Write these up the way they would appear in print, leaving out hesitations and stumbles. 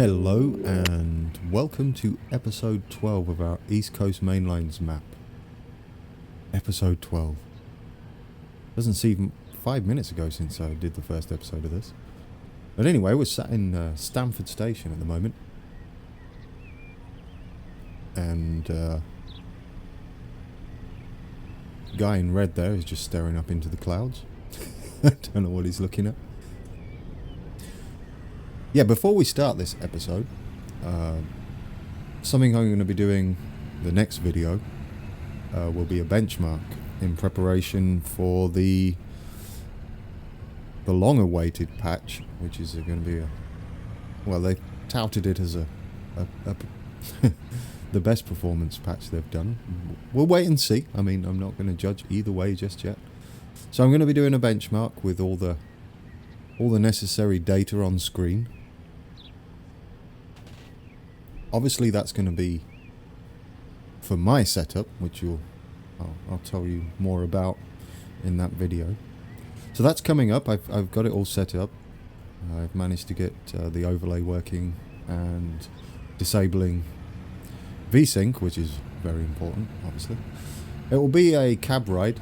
Hello and welcome to episode 12 of our East Coast Mainlines map. Episode 12. Doesn't seem 5 minutes ago since I did the first episode of this. But anyway, we're sat in Stamford Station at the moment. And guy in red there is just staring up into the clouds. I don't know what he's looking at. Yeah, before we start this episode, something I'm going to be doing the next video will be a benchmark in preparation for the long-awaited patch, which is going to be well, they touted it as the best performance patch they've done. We'll wait and see. I mean, I'm not going to judge either way just yet. So I'm going to be doing a benchmark with all the necessary data on screen. Obviously that's going to be for my setup, which I'll tell you more about in that video. So that's coming up. I've got it all set up. I've managed to get the overlay working and disabling VSync, which is very important, obviously. It will be a cab ride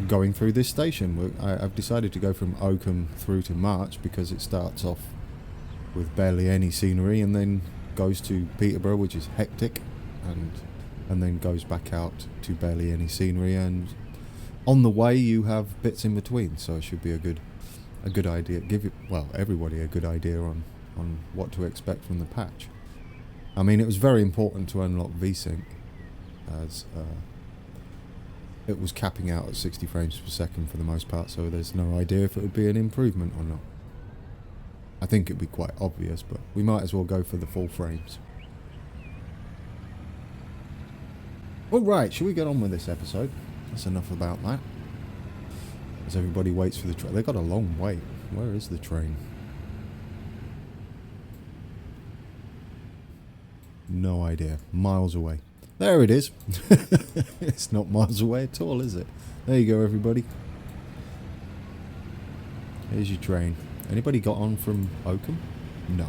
going through this station. I've decided to go from Oakham through to March because it starts off with barely any scenery and then goes to Peterborough, which is hectic, and then goes back out to barely any scenery, and on the way you have bits in between, so it should be a good idea. Give everybody a good idea on what to expect from the patch. I mean, it was very important to unlock VSync as it was capping out at 60 frames per second for the most part, so there's no idea if it would be an improvement or not. I think it'd be quite obvious, but we might as well go for the full frames. Alright, shall we get on with this episode? That's enough about that. As everybody waits for the train. They've got a long wait. Where is the train? No idea. Miles away. There it is. It's not miles away at all, is it? There you go, everybody. Here's your train. Anybody got on from Oakham? No,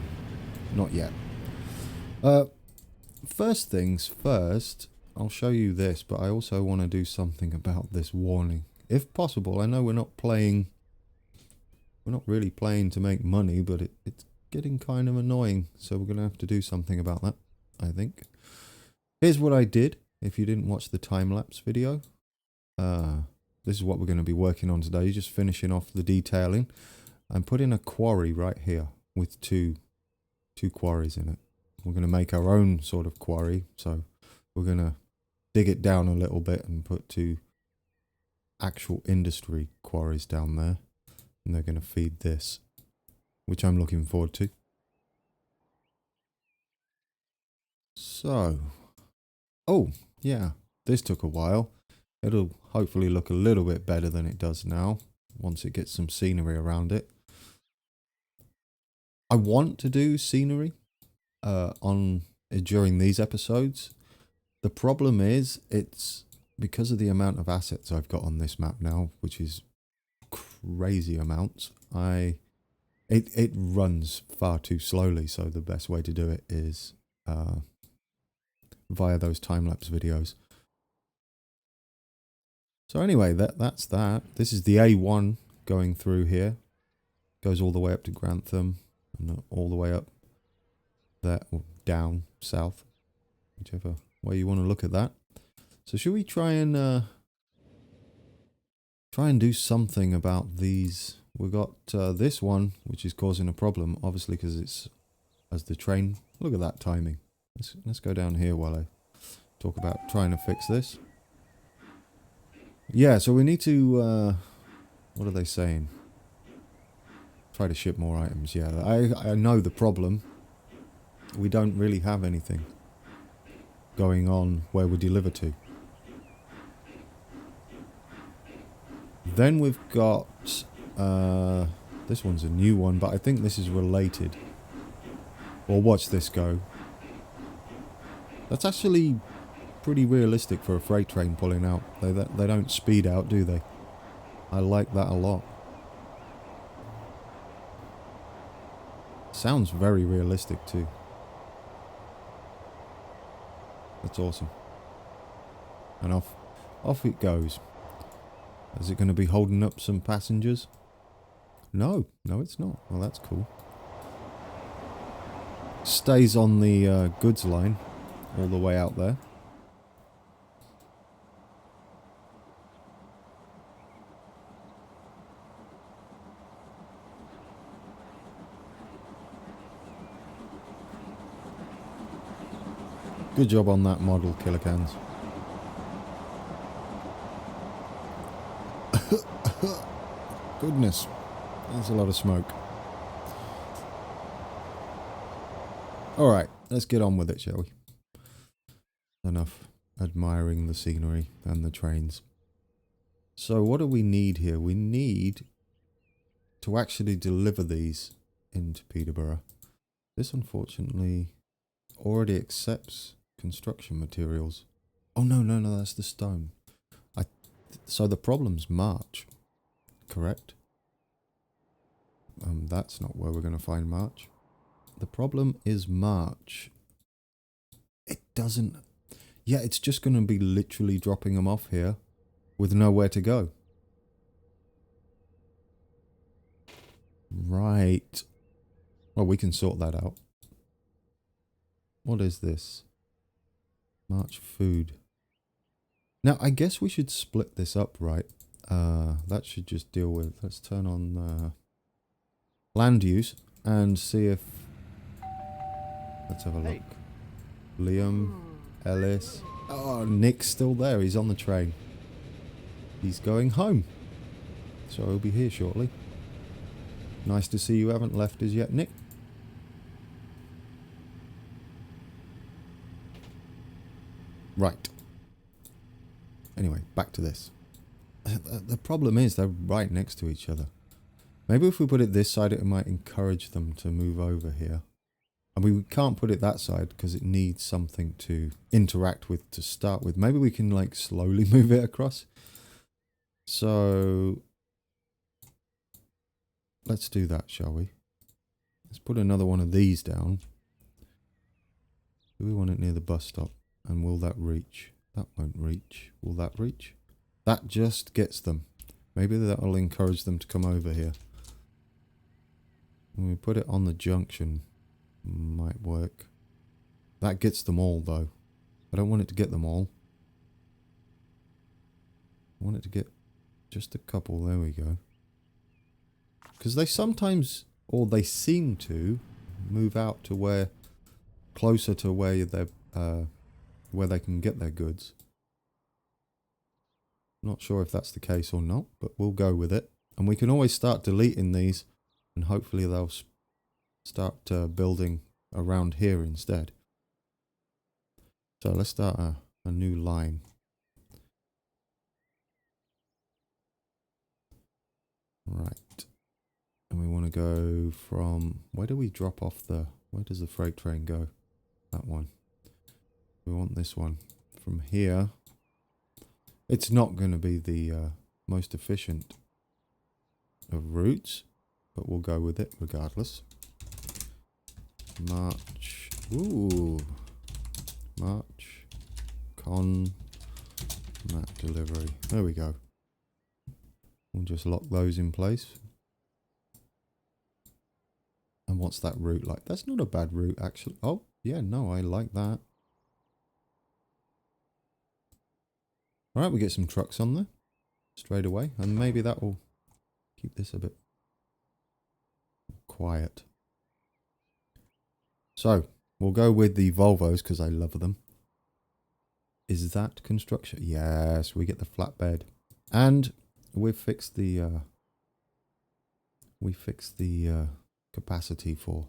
not yet. First things first, I'll show you this, but I also want to do something about this warning. If possible, I know we're not really playing to make money, but it's getting kind of annoying, so we're going to have to do something about that, I think. Here's what I did, if you didn't watch the time-lapse video. This is what we're going to be working on today, just finishing off the detailing. I'm putting a quarry right here with two quarries in it. We're going to make our own sort of quarry, so we're going to dig it down a little bit and put two actual industry quarries down there, and they're going to feed this, which I'm looking forward to. So, oh yeah, this took a while. It'll hopefully look a little bit better than it does now once it gets some scenery around it. I want to do scenery during these episodes. The problem is, it's because of the amount of assets I've got on this map now, which is crazy amounts. It runs far too slowly, so the best way to do it is via those time-lapse videos. So anyway, that's that. This is the A1 going through here. Goes all the way up to Grantham and all the way up there, or down south, whichever way you want to look at that. So should we try and do something about these? We've got this one, which is causing a problem, obviously, because it's as the train. Look at that timing. Let's go down here while I talk about trying to fix this. Yeah, so we need to, what are they saying? Try to ship more items, yeah. I know the problem. We don't really have anything going on where we deliver to. Then we've got, this one's a new one, but I think this is related. Well, watch this go. That's actually pretty realistic for a freight train pulling out. They don't speed out, do they? I like that a lot. Sounds very realistic too. That's awesome. And off it goes. Is it going to be holding up some passengers? No, it's not. Well, that's cool. Stays on the goods line all the way out there. Good job on that model, Killer Cans. Goodness, that's a lot of smoke. Alright, let's get on with it, shall we? Enough admiring the scenery and the trains. So what do we need here? We need to actually deliver these into Peterborough. This unfortunately already accepts construction materials. Oh no, that's the stone. So the problem's March, correct? That's not where we're going to find March. The problem is March. It doesn't... Yeah, it's just going to be literally dropping them off here with nowhere to go. Right. Well, we can sort that out. What is this? March food. Now, I guess we should split this up, right? That should just deal with... Let's turn on land use and see if... Let's have a look. Liam, Ellis. Oh, Nick's still there. He's on the train. He's going home. So he'll be here shortly. Nice to see you haven't left as yet, Nick. Right. Anyway, back to this. The problem is they're right next to each other. Maybe if we put it this side, it might encourage them to move over here. And we can't put it that side because it needs something to interact with to start with. Maybe we can like slowly move it across. So let's do that, shall we? Let's put another one of these down. Do we want it near the bus stop? And will that reach? That won't reach. Will that reach? That just gets them. Maybe that'll encourage them to come over here. When we put it on the junction, might work. That gets them all though. I don't want it to get them all. I want it to get just a couple. There we go. Because they sometimes, or they seem to, move out to where, closer to where they can get their goods. Not sure if that's the case or not, but we'll go with it. And we can always start deleting these, and hopefully they'll start building around here instead. So let's start a new line. Right. And we want to go from... Where do we drop off the... Where does the freight train go? That one. We want this one. From here... It's not going to be the most efficient of routes, but we'll go with it regardless. March. Ooh. March. Con. Map delivery. There we go. We'll just lock those in place. And what's that route like? That's not a bad route, actually. Oh, yeah, no, I like that. Alright, we get some trucks on there straight away, and maybe that will keep this a bit quiet. So, we'll go with the Volvos because I love them. Is that construction? Yes, we get the flatbed. And we've fixed the capacity for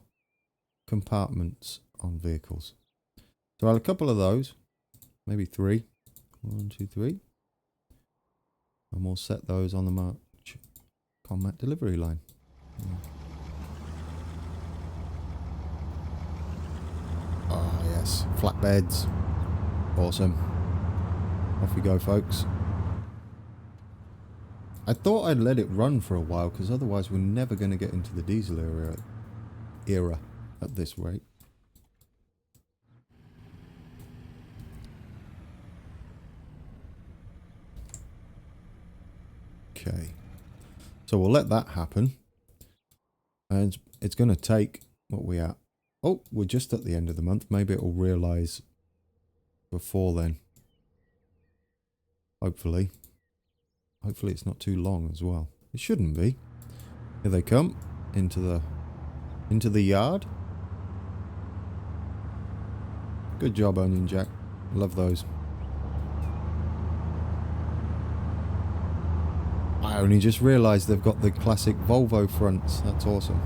compartments on vehicles. So I'll have a couple of those, maybe 3. 1, 2, 3. And we'll set those on the March combat delivery line. Yeah. Oh, yes. Flatbeds. Awesome. Off we go, folks. I thought I'd let it run for a while, because otherwise we're never going to get into the diesel area. era at this rate. Okay. So we'll let that happen. And it's going to take, what we at? Oh, we're just at the end of the month. Maybe it will realise before then. Hopefully. Hopefully it's not too long as well. It shouldn't be. Here they come into the yard. Good job, Onion Jack. Love those. I only just realised they've got the classic Volvo fronts. That's awesome.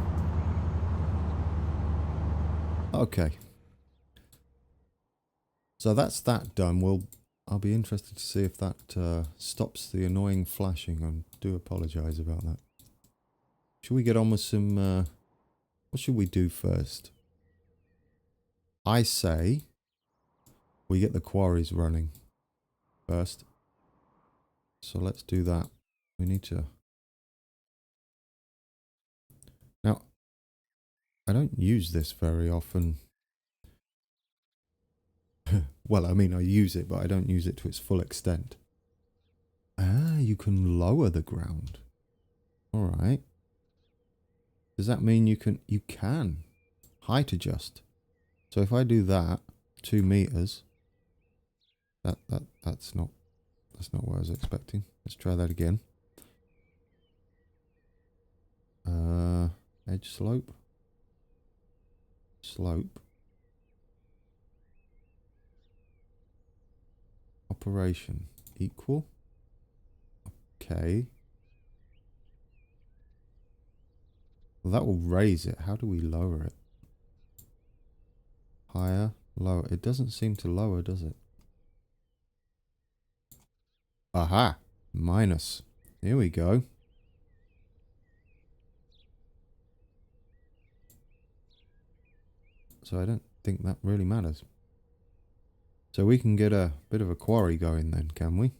Okay. So that's that done. I'll be interested to see if that stops the annoying flashing. I do apologise about that. Should we get on with some... what should we do first? I say we get the quarries running first. So let's do that. We need to... Now, I don't use this very often. Well, I mean, I use it, but I don't use it to its full extent. Ah, you can lower the ground. All right. Does that mean you can height adjust? So if I do that, 2 meters, that's not what I was expecting. Let's try that again. Edge slope. Operation equal. Okay. Well, that will raise it. How do we lower it? Higher, lower. It doesn't seem to lower, does it? Aha! Minus. Here we go. So I don't think that really matters. So we can get a bit of a quarry going then, can we?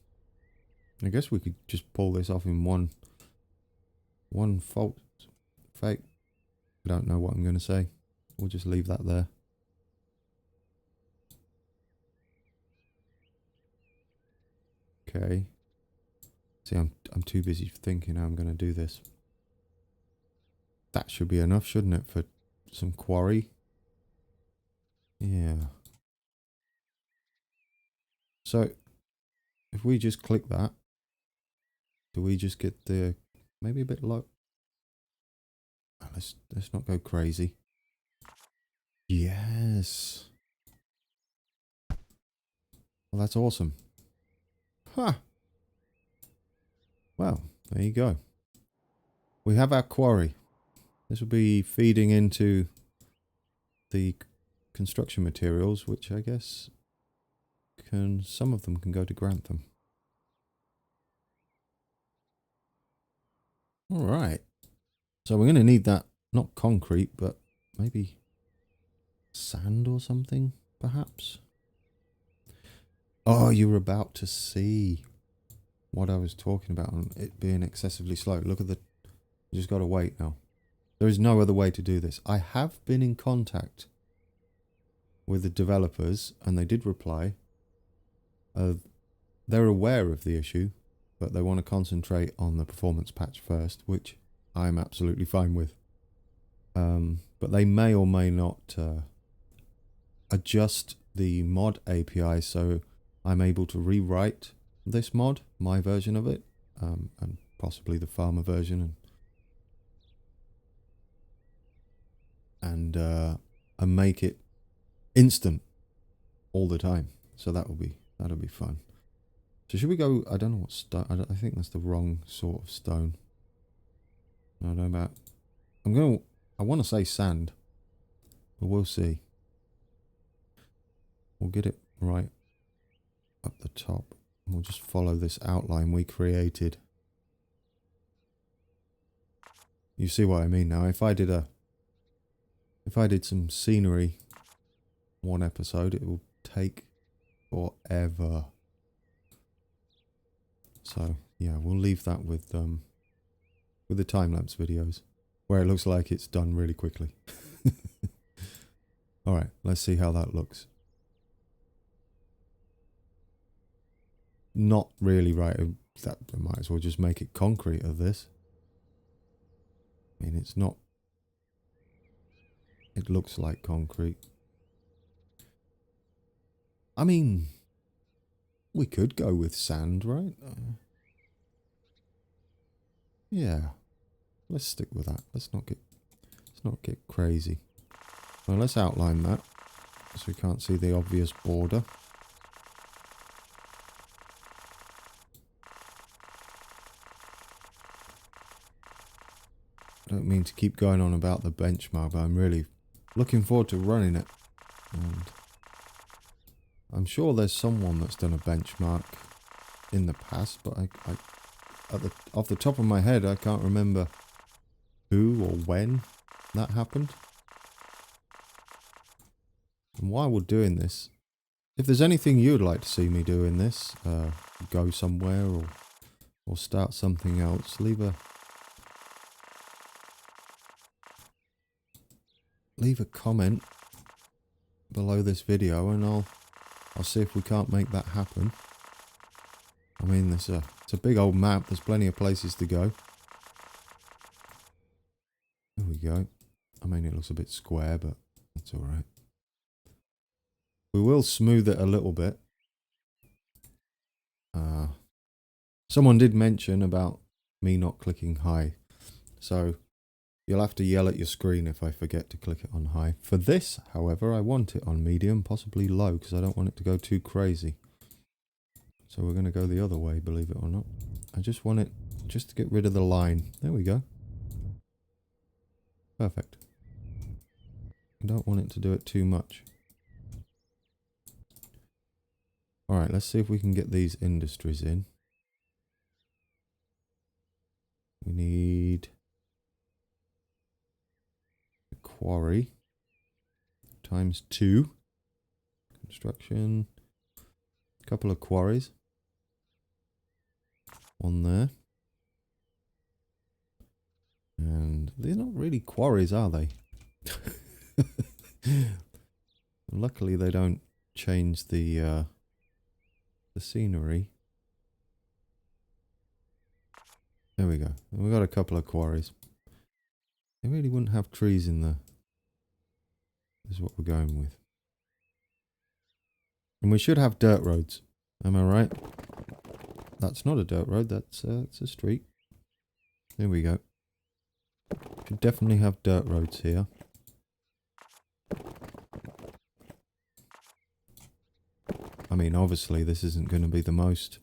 I guess we could just pull this off in one fake. I don't know what I'm going to say. We'll just leave that there. Okay. See, I'm too busy thinking how I'm going to do this. That should be enough, shouldn't it, for some quarry? Yeah. So, if we just click that, do we just get the... maybe a bit low? Oh, let's not go crazy. Yes. Well, that's awesome. Huh. Well, there you go. We have our quarry. This will be feeding into the construction materials, which I guess some of them can go to GrandT. All right. So we're going to need that, not concrete, but maybe sand or something, perhaps. Oh, you were about to see what I was talking about on it being excessively slow. Look at you just got to wait now. There is no other way to do this. I have been in contact with the developers and they did reply. They're aware of the issue, but they want to concentrate on the performance patch first, which I'm absolutely fine with. But they may or may not adjust the mod API so I'm able to rewrite this mod, my version of it, and possibly the farmer version, and make it instant all the time. So that'll be fun. So should we go? I don't know what stone. I think that's the wrong sort of stone. I don't know about. I want to say sand, but we'll see. We'll get it right up the top. We'll just follow this outline we created. You see what I mean now? If I did some scenery one episode, it will take forever. So yeah, we'll leave that with the time-lapse videos, where it looks like it's done really quickly. Alright, let's see how that looks. Not really right. That I might as well just make it concrete of this. I mean, it's not... It looks like concrete. I mean, we could go with sand, right? Yeah. Let's stick with that. Let's not get crazy. Well, let's outline that so we can't see the obvious border. I don't mean to keep going on about the benchmark, but I'm really looking forward to running it. And I'm sure there's someone that's done a benchmark in the past, but off the top of my head, I can't remember who or when that happened. And while we're doing this, if there's anything you'd like to see me do in this, go somewhere or start something else, leave a comment below this video and I'll see if we can't make that happen. I mean, it's a big old map. There's plenty of places to go. There we go. I mean, it looks a bit square, but that's all right. We will smooth it a little bit. Someone did mention about me not clicking high, so you'll have to yell at your screen if I forget to click it on high. For this, however, I want it on medium, possibly low, because I don't want it to go too crazy. So we're going to go the other way, believe it or not. I just want it just to get rid of the line. There we go. Perfect. I don't want it to do it too much. Alright, let's see if we can get these industries in. We need a quarry times 2. Construction. A couple of quarries. One there. And they're not really quarries, are they? Luckily they don't change the scenery. There we go. We've got a couple of quarries. They really wouldn't have trees in there. This is what we're going with. And we should have dirt roads. Am I right? That's not a dirt road. That's it's a street. There we go. Should definitely have dirt roads here. I mean, obviously this isn't going to be the most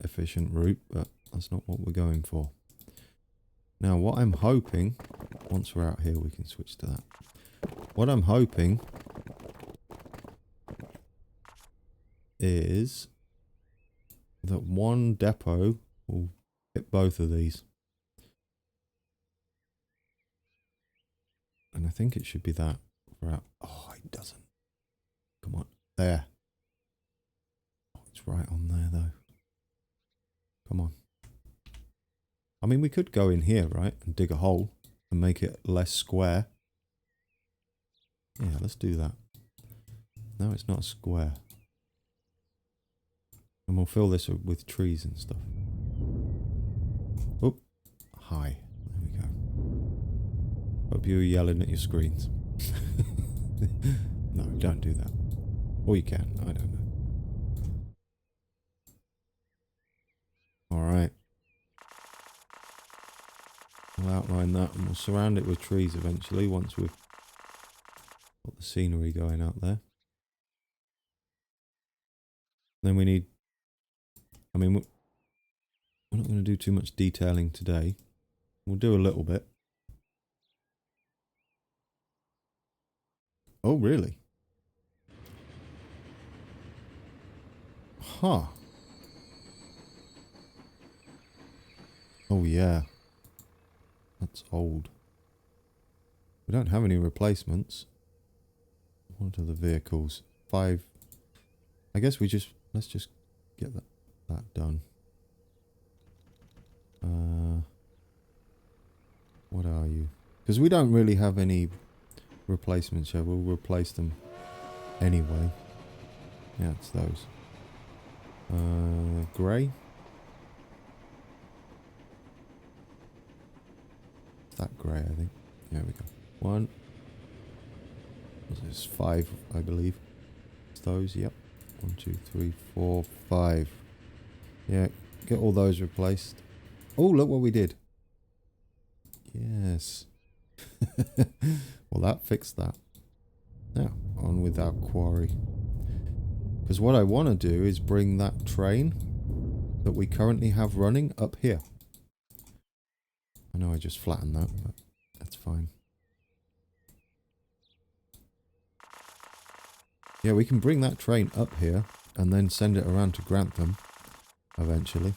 efficient route, but that's not what we're going for. Now, what I'm hoping, once we're out here, we can switch to that. What I'm hoping is that one depot will hit both of these. And I think it should be that. Oh, it doesn't. Come on. There. Oh, it's right on there, though. Come on. I mean, we could go in here, right? And dig a hole and make it less square. Yeah, let's do that. No, it's not a square. And we'll fill this with trees and stuff. Oh, hi. There we go. Hope you're yelling at your screens. No, don't do that. Or you can, I don't know. Alright. We'll outline that and we'll surround it with trees eventually once we've got the scenery going out there. Then we need... I mean, we're not going to do too much detailing today. We'll do a little bit. Oh, really? Huh. Oh, yeah. That's old. We don't have any replacements. What are the vehicles? 5. I guess let's just get that done. What are you? Because we don't really have any replacements here. We'll replace them anyway. Yeah, it's those. Grey. It's that grey, I think. There we go. One. There's 5, I believe. It's those, yep. 1, 2, 3, 4, 5. Yeah, get all those replaced. Oh, look what we did. Yes. Well, that fixed that. Now, on with our quarry. Because what I want to do is bring that train that we currently have running up here. I know I just flattened that, but that's fine. Yeah, we can bring that train up here and then send it around to Grantham eventually.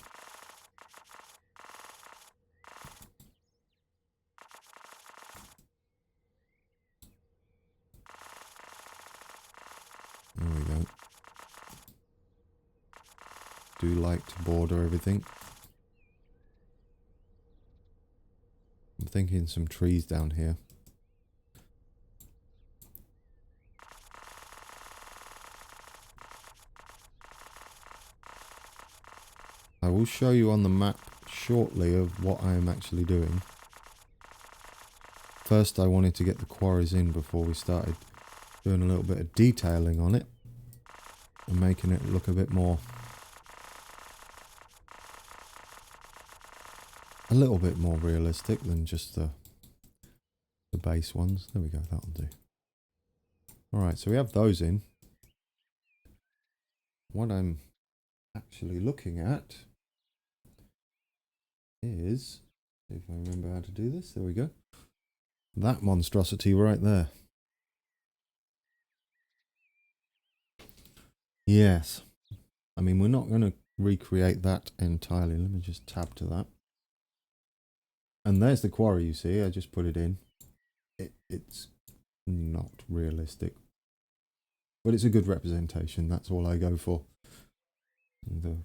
There we go. Do like to border everything. I'm thinking some trees down here. I will show you on the map shortly of what I am actually doing. First I wanted to get the quarries in before we started doing a little bit of detailing on it and making it look a bit more, a little bit more realistic than just the base ones. There we go, that'll do. Alright, so we have those in. What I'm actually looking at is, if I remember how to do this, there we go. That monstrosity right there. Yes. I mean, we're not going to recreate that entirely. Let me just tab to that. And there's the quarry, you see. I just put it in. It's not realistic. But it's a good representation. That's all I go for. The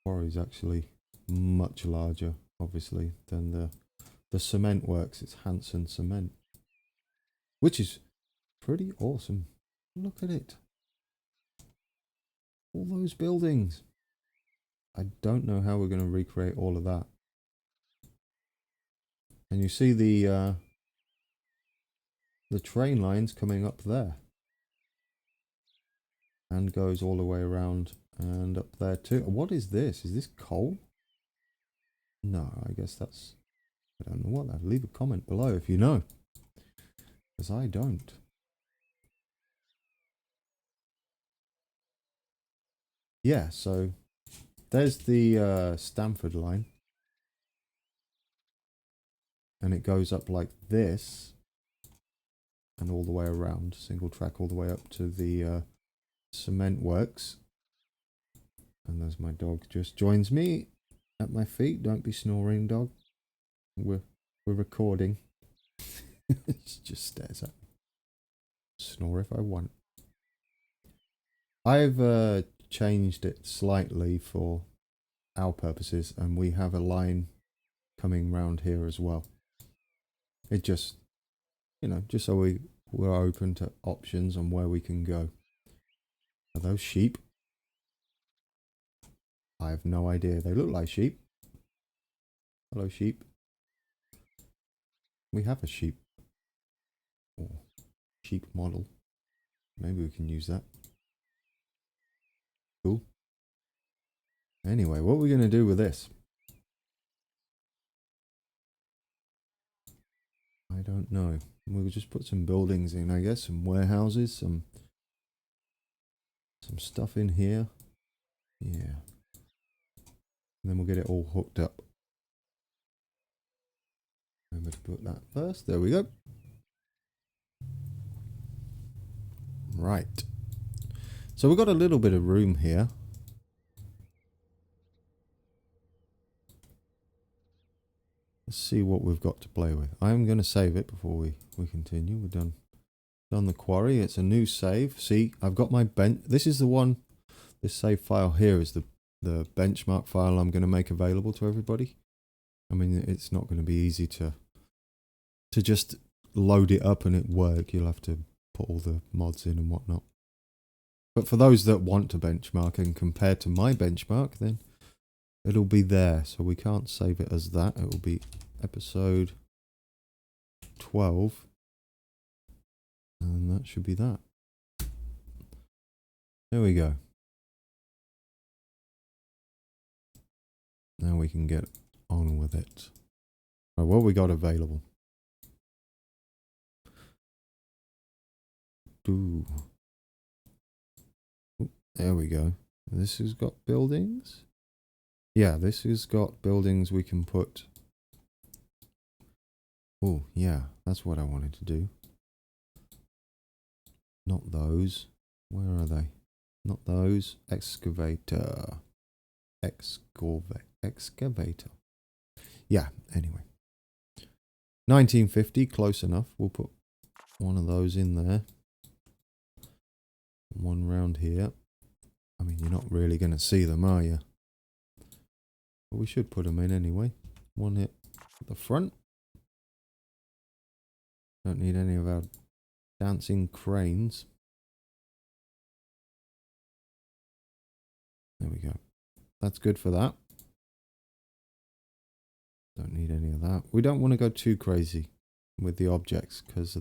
quarry is actually much larger, obviously, than the cement works. It's Hanson cement. Which is pretty awesome. Look at it. All those buildings. I don't know how we're going to recreate all of that. And you see the train lines coming up there. And goes all the way around and up there too. What is this? Is this coal? No, I guess that's... I don't know what that. Leave a comment below if you know. Because I don't. Yeah, so there's the Stamford line. And it goes up like this. And all the way around. Single track all the way up to the cement works. And there's my dog just joins me at my feet. Don't be snoring, dog. We're recording. It just stares at me. Snore if I want. I've changed it slightly for our purposes, and we have a line coming round here as well. It just, you know, just so we're open to options on where we can go. Are those sheep? I have no idea. They look like sheep. Hello, sheep. We have a sheep. Or sheep model. Maybe we can use that. Cool. Anyway, what are we going to do with this? I don't know. We'll just put some buildings in, I guess. Some warehouses, some stuff in here. Yeah. And then we'll get it all hooked up. Remember to put that first. There we go. Right. So we've got a little bit of room here. Let's see what we've got to play with. I'm going to save it before we continue. We're done the quarry. It's a new save. See, I've got my bench. This is the one. This save file here is the benchmark file I'm going to make available to everybody. I mean, it's not going to be easy to just load it up and it work. You'll have to put all the mods in and whatnot. But for those that want to benchmark and compare to my benchmark, then it'll be there. So we can't save it as that. It will be episode 12. And that should be that. There we go. Now we can get on with it. Right, what we got available? Ooh. Ooh, there we go. This has got buildings. Yeah, this has got buildings we can put. Oh, yeah, that's what I wanted to do. Not those. Where are they? Not those. Excavator. Excavator. Yeah, anyway. 1950, close enough. We'll put one of those in there. One round here. I mean, you're not really going to see them, are you? But we should put them in anyway. One hit at the front. Don't need any of our dancing cranes. There we go. That's good for that. Don't need any of that. We don't want to go too crazy with the objects because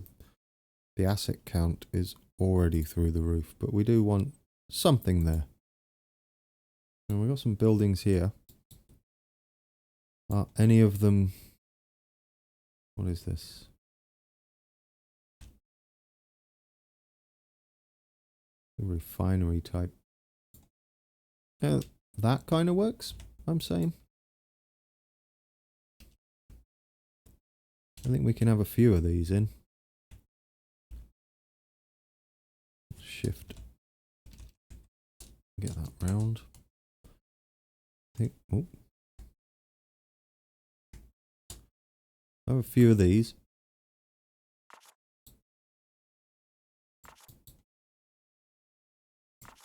the asset count is already through the roof. But we do want something there. And we've got some buildings here. Are any of them... What is this? A refinery type. That kind of works, I'm saying. I think we can have a few of these in. Shift. Get that round. I think. Oh. Have a few of these.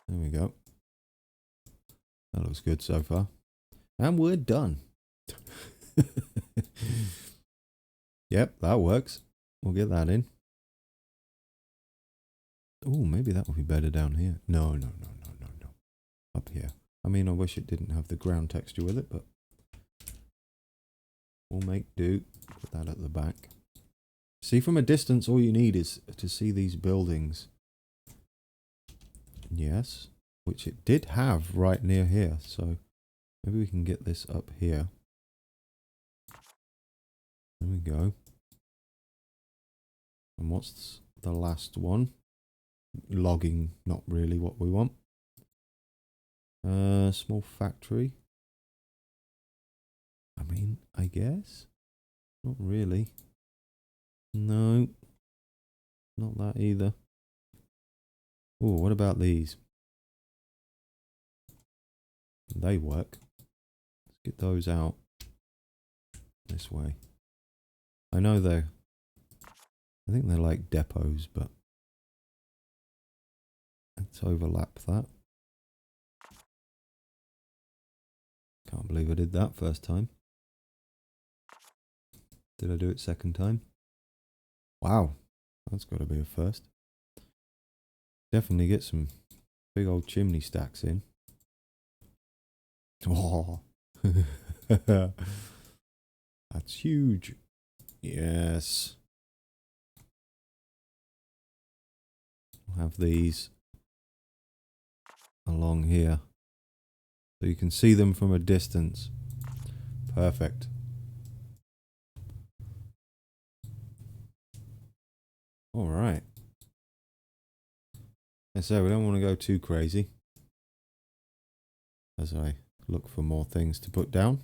There we go. That looks good so far. And we're done. Yep, that works. We'll get that in. Oh, maybe that will be better down here. No. Up here. I mean, I wish it didn't have the ground texture with it, but we'll make do. Put that at the back. See, from a distance, all you need is to see these buildings. Yes, which it did have right near here. So maybe we can get this up here. There we go. And what's the last one? Logging, not really what we want. Small factory. I mean, I guess. Not really. No. Not that either. Oh, what about these? They work. Let's get those out. This way. I know I think they're like depots, but let's overlap that. Can't believe I did that first time. Did I do it second time? Wow, that's got to be a first. Definitely get some big old chimney stacks in. Oh, that's huge. Yes. We'll have these along here. So you can see them from a distance. Perfect. All right. And so we don't want to go too crazy as I look for more things to put down.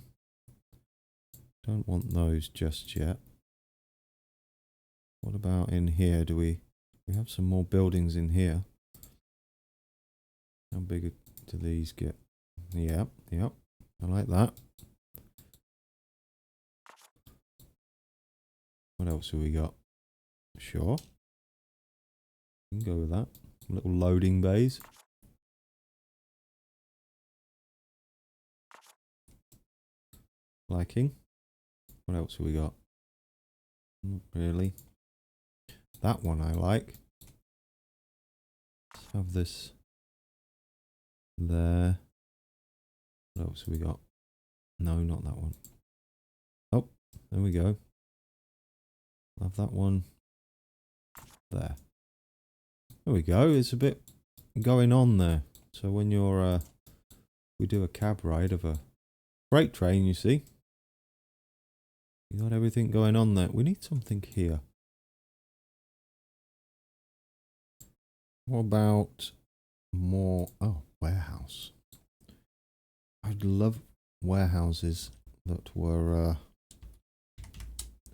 Don't want those just yet. What about in here? Do we have some more buildings in here? How big do these get? Yep. I like that. What else have we got? Sure. We can go with that. Little loading bays. Liking. What else have we got? Not really. That one I like. Let's have this there. What else have we got? No, not that one. Oh, there we go. Have that one there. There we go. It's a bit going on there. So when you're, we do a cab ride of a freight train, you see. You got everything going on there. We need something here. What about more? Oh, warehouse. I'd love warehouses that were a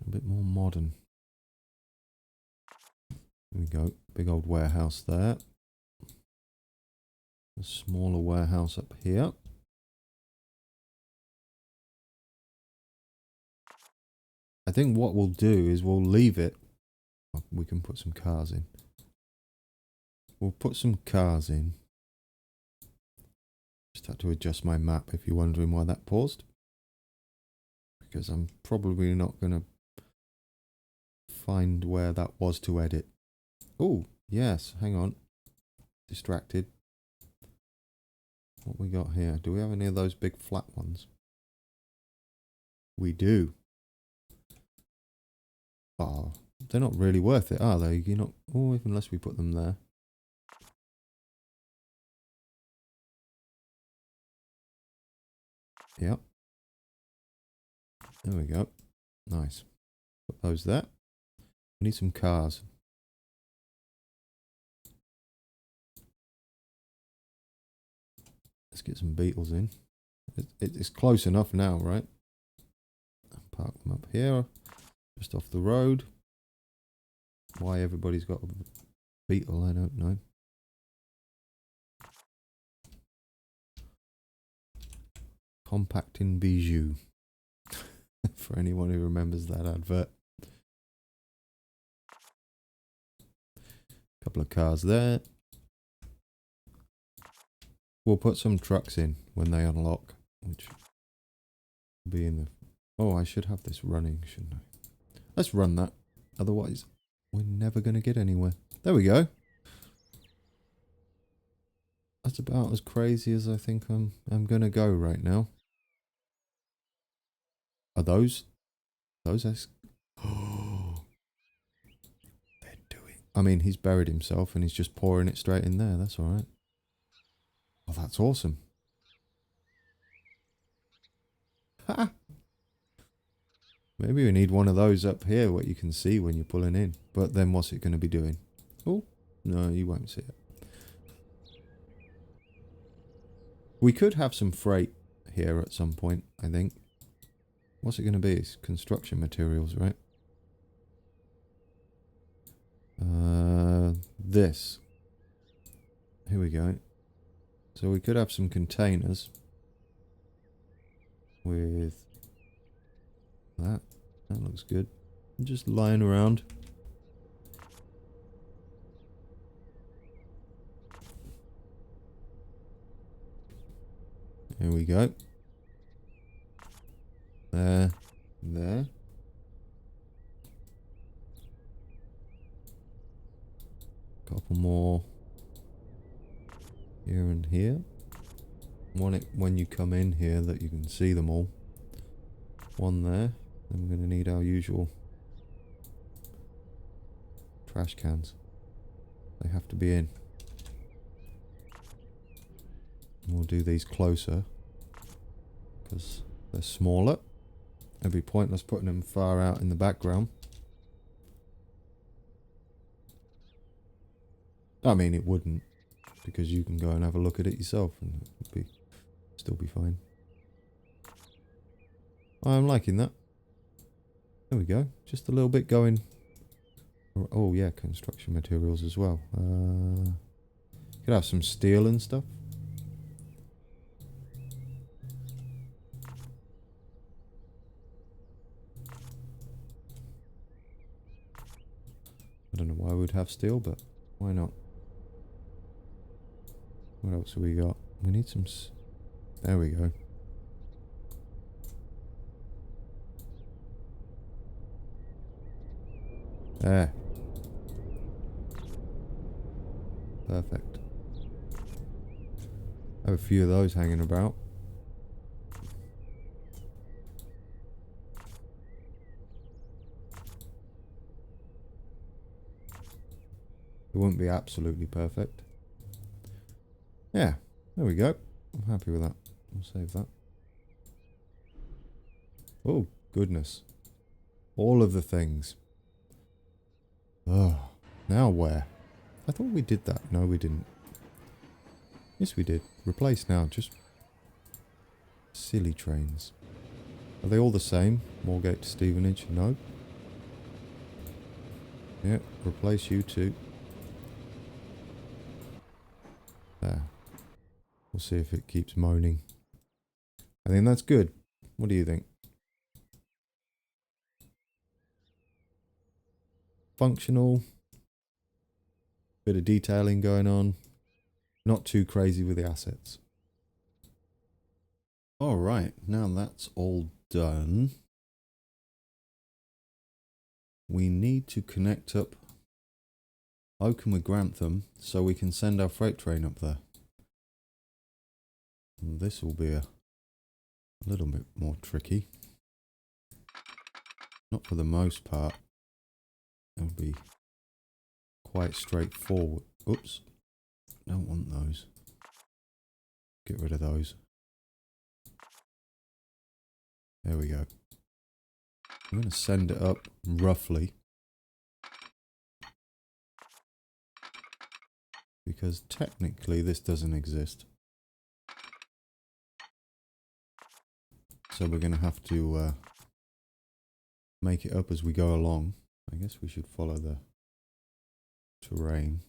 bit more modern. There we go. Big old warehouse there. A smaller warehouse up here. I think what we'll do is we'll leave it. We can put some cars in. We'll put some cars in. Just had to adjust my map if you're wondering why that paused. Because I'm probably not going to find where that was to edit. Oh, yes, hang on. Distracted. What we got here? Do we have any of those big flat ones? We do. Oh, they're not really worth it, are they? You're not. Oh, unless we put them there. Yep. There we go. Nice. Put those there. We need some cars. Let's get some Beetles in. It's close enough now, right? Park them up here, just off the road. Why everybody's got a Beetle, I don't know. Compacting bijou. For anyone who remembers that advert. Couple of cars there. We'll put some trucks in when they unlock, which will be in the... Oh, I should have this running, shouldn't I? Let's run that. Otherwise, we're never going to get anywhere. There we go. That's about as crazy as I think I'm going to go right now. Are those Oh, they're doing... I mean, he's buried himself and he's just pouring it straight in there. That's all right. Oh, that's awesome. Ha! Maybe we need one of those up here, what you can see when you're pulling in. But then what's it going to be doing? Oh, no, you won't see it. We could have some freight here at some point, I think. What's it going to be? It's construction materials, right? This. Here we go. So we could have some containers with that. That looks good. Just lying around. Here we go. There. There. Couple more here and here. Want it when you come in here that you can see them all. One there. Then we're going to need our usual trash cans. They have to be in. And we'll do these closer because they're smaller. It'd be pointless putting them far out in the background. I mean, it wouldn't, because you can go and have a look at it yourself and it would still be fine. I'm liking that. There we go. Just a little bit going. Oh yeah, construction materials as well. Could have some steel and stuff. I don't know why we'd have steel, but why not? What else have we got? We need some... There we go. There. Perfect. I have a few of those hanging about. It wouldn't be absolutely perfect. Yeah, there we go. I'm happy with that. I'll save that. Oh, goodness. All of the things. Oh, now where? I thought we did that. No, we didn't. Yes, we did. Replace now. Just silly trains. Are they all the same? Moorgate to Stevenage? No. Yeah, replace you too. There. We'll see if it keeps moaning. I think that's good. What do you think? Functional. Bit of detailing going on. Not too crazy with the assets. Alright, now that's all done. We need to connect up Oakham with Grantham so we can send our freight train up there. And this will be a little bit more tricky. Not for the most part. It'll be quite straightforward. Oops. Don't want those. Get rid of those. There we go. I'm going to send it up roughly. Because technically this doesn't exist. So we're going to have to make it up as we go along. I guess we should follow the terrain.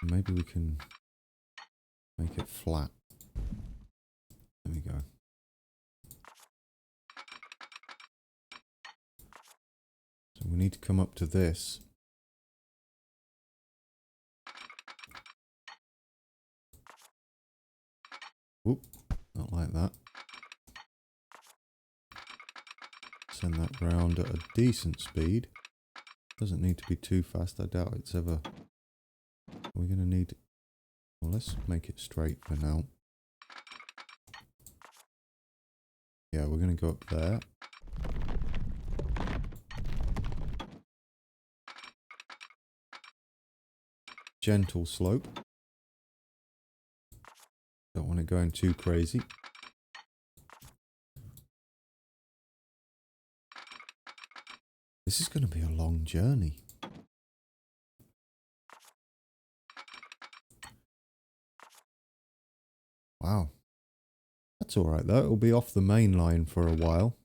Maybe we can make it flat. There we go. So we need to come up to this. Oop, not like that. Send that round at a decent speed. Doesn't need to be too fast. I doubt it's ever... We're going to need... Well, let's make it straight for now. Yeah, we're going to go up there. Gentle slope. Don't want it going too crazy. This is going to be a long journey. Wow. That's alright though. It'll be off the main line for a while.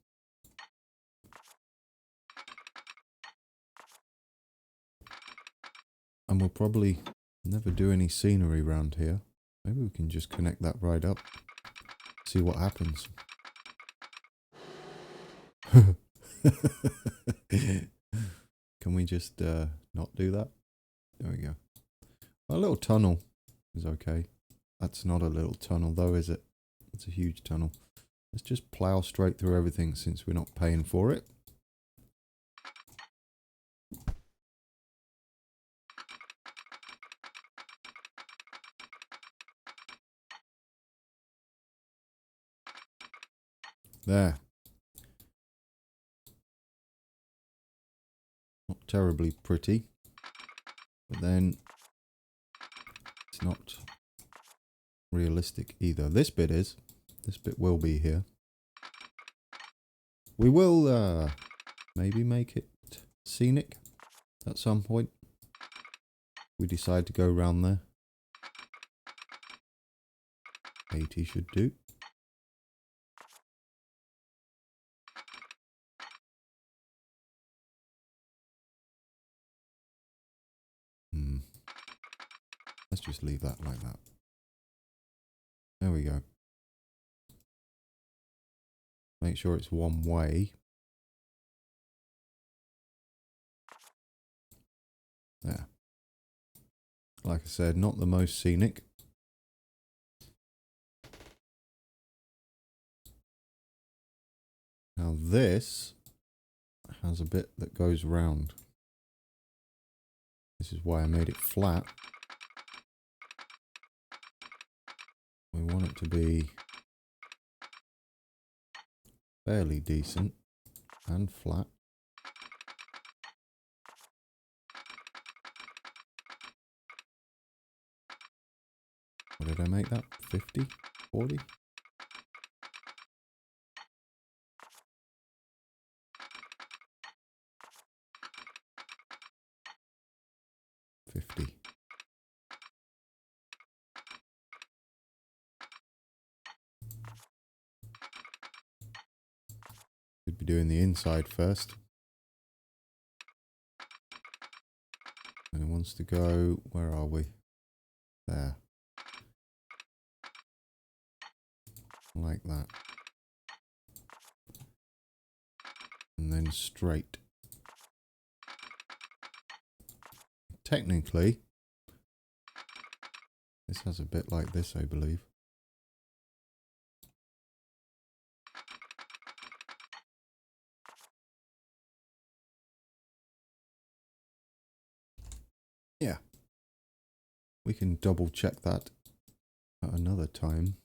And we'll probably never do any scenery around here. Maybe we can just connect that right up. See what happens. Can we just not do that? There we go. A little tunnel is okay. That's not a little tunnel though, is it? It's a huge tunnel. Let's just plow straight through everything since we're not paying for it. There. Not terribly pretty. But then it's not realistic either. This bit is. This bit will be here. We will maybe make it scenic at some point. We decide to go around there. 80 should do. Let's just leave that like that. There we go. Make sure it's one way. There. Like I said, not the most scenic. Now this has a bit that goes round. This is why I made it flat. We want it to be fairly decent and flat. What did I make that? 50? 40? $50. Should be doing the inside first. And it wants to go, where are we? There. Like that. And then straight. Technically, this has a bit like this, I believe. Yeah. We can double check that at another time.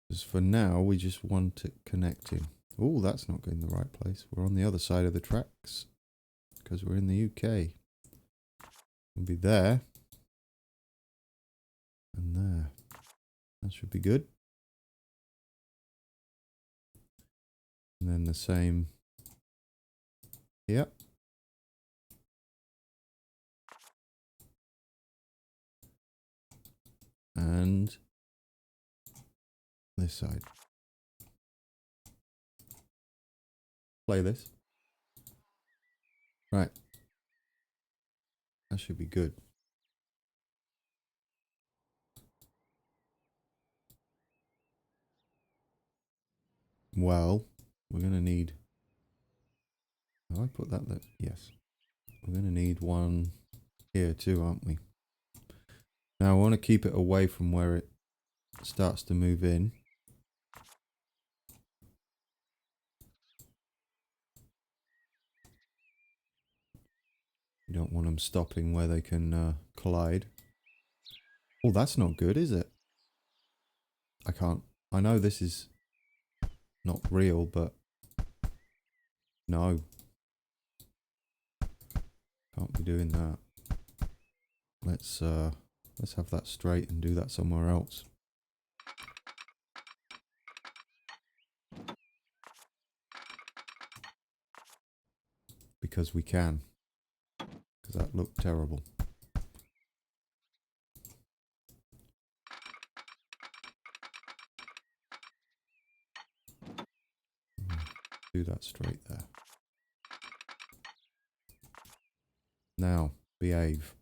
Because for now, we just want it connecting. Oh, that's not going in the right place. We're on the other side of the tracks. Because we're in the UK. We'll be there. And there. That should be good. And then the same here. And this side. Play this. Right. That should be good. Well, we're going to need... Have I put that there? Yes. We're going to need one here too, aren't we? Now I want to keep it away from where it starts to move in. You don't want them stopping where they can collide. Oh, that's not good, is it? I can't... I know this is not real, but... No. Can't be doing that. Let's have that straight and do that somewhere else. Because we can. Because that looked terrible. Do that straight there. Now, behave.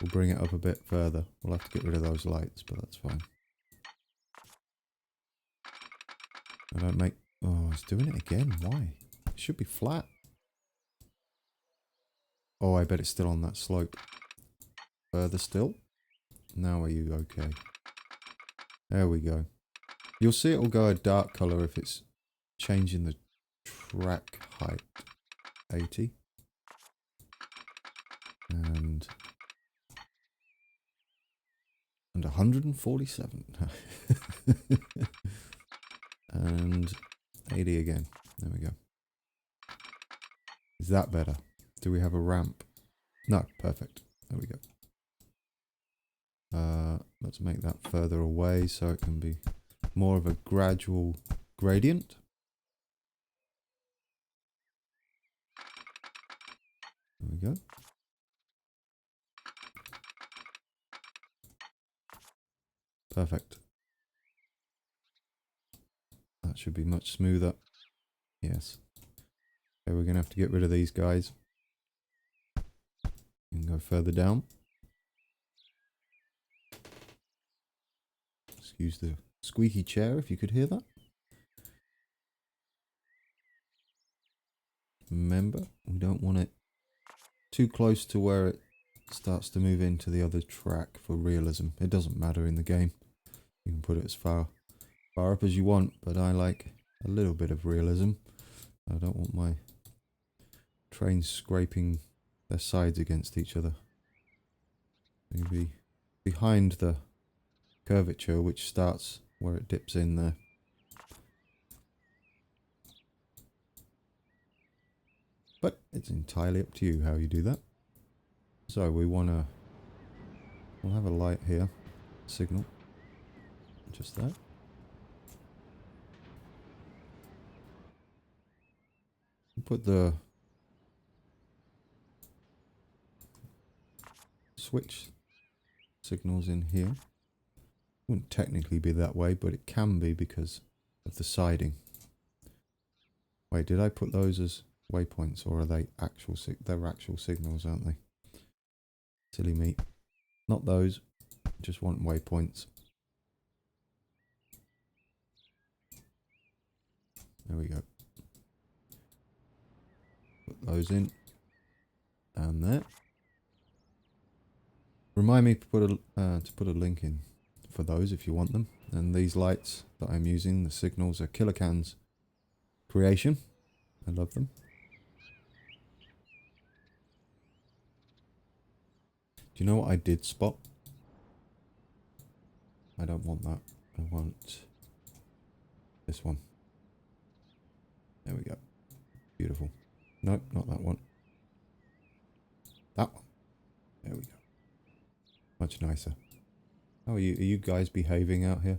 We'll bring it up a bit further. We'll have to get rid of those lights, but that's fine. I don't make... Oh, it's doing it again. Why? It should be flat. Oh, I bet it's still on that slope. Further still. Now are you okay? There we go. You'll see it will go a dark colour if it's changing the track height. 80. And 147. And 80 again. There we go. Is that better? Do we have a ramp? No, perfect. There we go. Let's make that further away so it can be more of a gradual gradient. There we go. Perfect. That should be much smoother. Yes. Okay, we're going to have to get rid of these guys. You can go further down. Excuse the squeaky chair if you could hear that. Remember, we don't want it too close to where it starts to move into the other track for realism. It doesn't matter in the game. You can put it as far up as you want, but I like a little bit of realism. I don't want my trains scraping their sides against each other. Maybe behind the curvature, which starts where it dips in there. But it's entirely up to you how you do that. So we'll have a light here, signal, just that. Put the switch signals in here. Wouldn't technically be that way, but it can be because of the siding. Wait, did I put those as waypoints, or are they actual? They're actual signals, aren't they? Silly me. Not those. Just want waypoints. There we go. Put those in. And there. Remind me to put a link in for those if you want them. And these lights that I'm using, the signals, are Kilocan's creation. I love them. Do you know what I did spot? I don't want that. I want this one. There we go. Beautiful. Nope, not that one. That one. There we go. Much nicer. How are you? Are you guys behaving out here?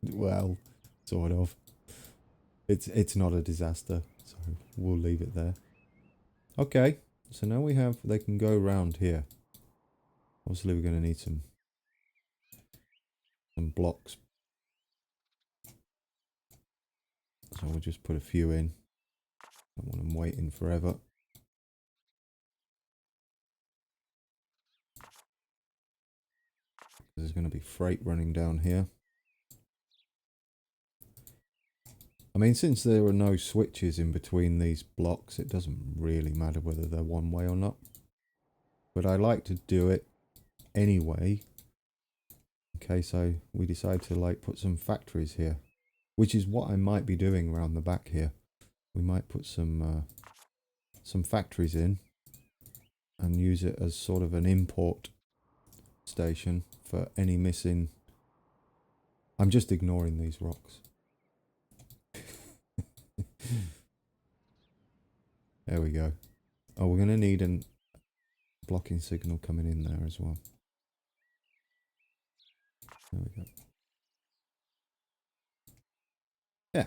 Well, sort of. It's not a disaster, so we'll leave it there. Okay, so now they can go around here. Obviously we're going to need some blocks. So we'll just put a few in. Don't want them waiting forever. There's going to be freight running down here. I mean, since there are no switches in between these blocks, it doesn't really matter whether they're one way or not. But I like to do it anyway, in case we decide to like put some factories here, which is what I might be doing around the back here. We might put some factories in and use it as sort of an import station for any missing. I'm just ignoring these rocks. There we go. Oh, we're going to need a blocking signal coming in there as well. There we go. Yeah,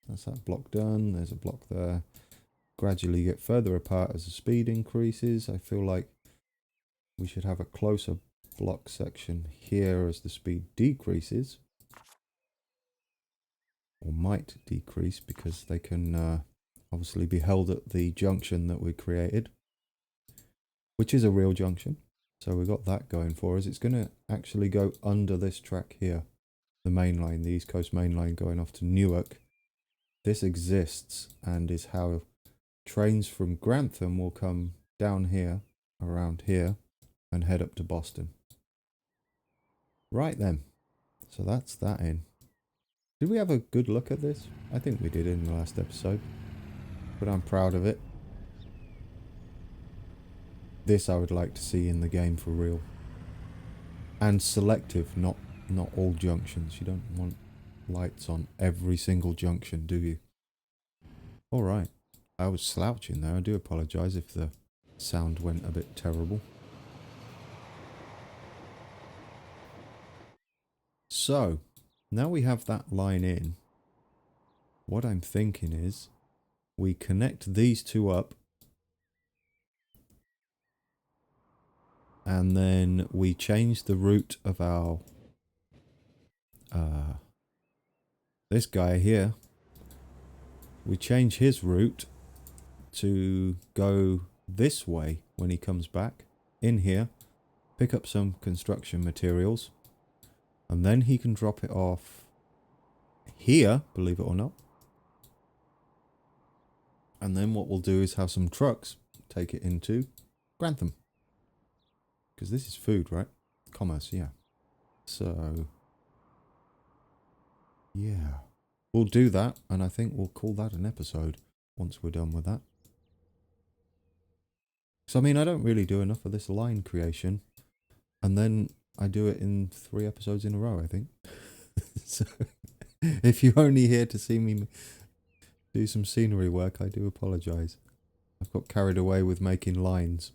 that's that block done. There's a block there. Gradually get further apart as the speed increases. I feel like we should have a closer block section here as the speed decreases. Or might decrease, because they can obviously be held at the junction that we created, which is a real junction. So we've got that going for us. It's going to actually go under this track here, the main line, the East Coast main line going off to Newark. This exists and is how trains from Grantham will come down here, around here, and head up to Boston. Right then, so that's that in. Did we have a good look at this? I think we did in the last episode, but I'm proud of it. This I would like to see in the game for real. And selective, not all junctions. You don't want lights on every single junction, do you? Alright, I was slouching there. I do apologise if the sound went a bit terrible. So, now we have that line in, what I'm thinking is we connect these two up and then we change the route of our this guy here. We change his route to go this way when he comes back in here, pick up some construction materials, and then he can drop it off here, believe it or not. And then what we'll do is have some trucks take it into Grantham. Because this is food, right? Commerce, yeah. So Yeah. We'll do that, and I think we'll call that an episode once we're done with that. So, I mean, I don't really do enough of this line creation, and then I do it in 3 episodes in a row, I think. So, if you're only here to see me do some scenery work, I do apologise. I've got carried away with making lines.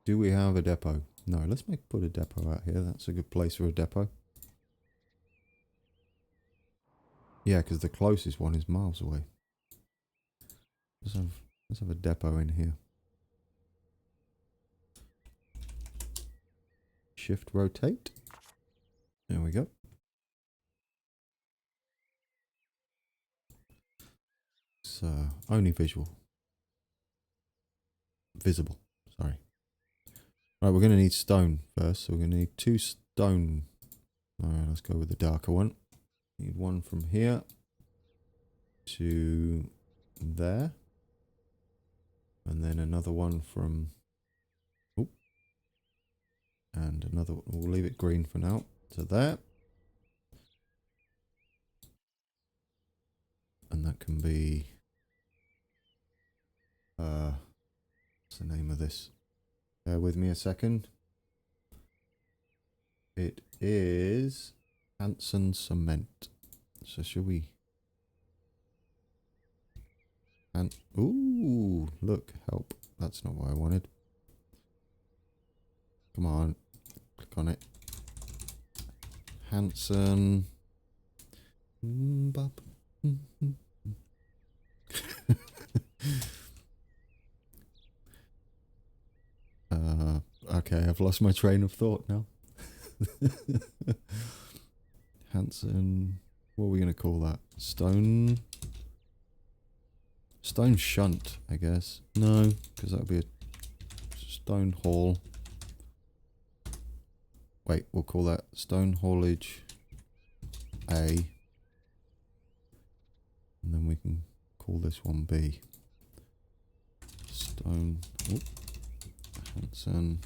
Do we have a depot? No, let's put a depot out here. That's a good place for a depot. Yeah, because the closest one is miles away. Let's have a depot in here. Shift rotate. There we go. It's only visible. Sorry. Right, we're going to need stone first. So we're going to need 2 stone. Alright, let's go with the darker one. Need one from here to there. And then another one from... Oh. And another... We'll leave it green for now. To there. And that can be... what's the name of this? Bear with me a second. It is Hanson cement. So should we... And ooh, look, help. That's not what I wanted. Come on, click on it. Hanson. Okay, I've lost my train of thought now. Hanson. What are we going to call that? Stone shunt, I guess. No, because that would be a stone haul. Wait, we'll call that stone haulage A. And then we can call this one B. Stone. Oh, Hanson.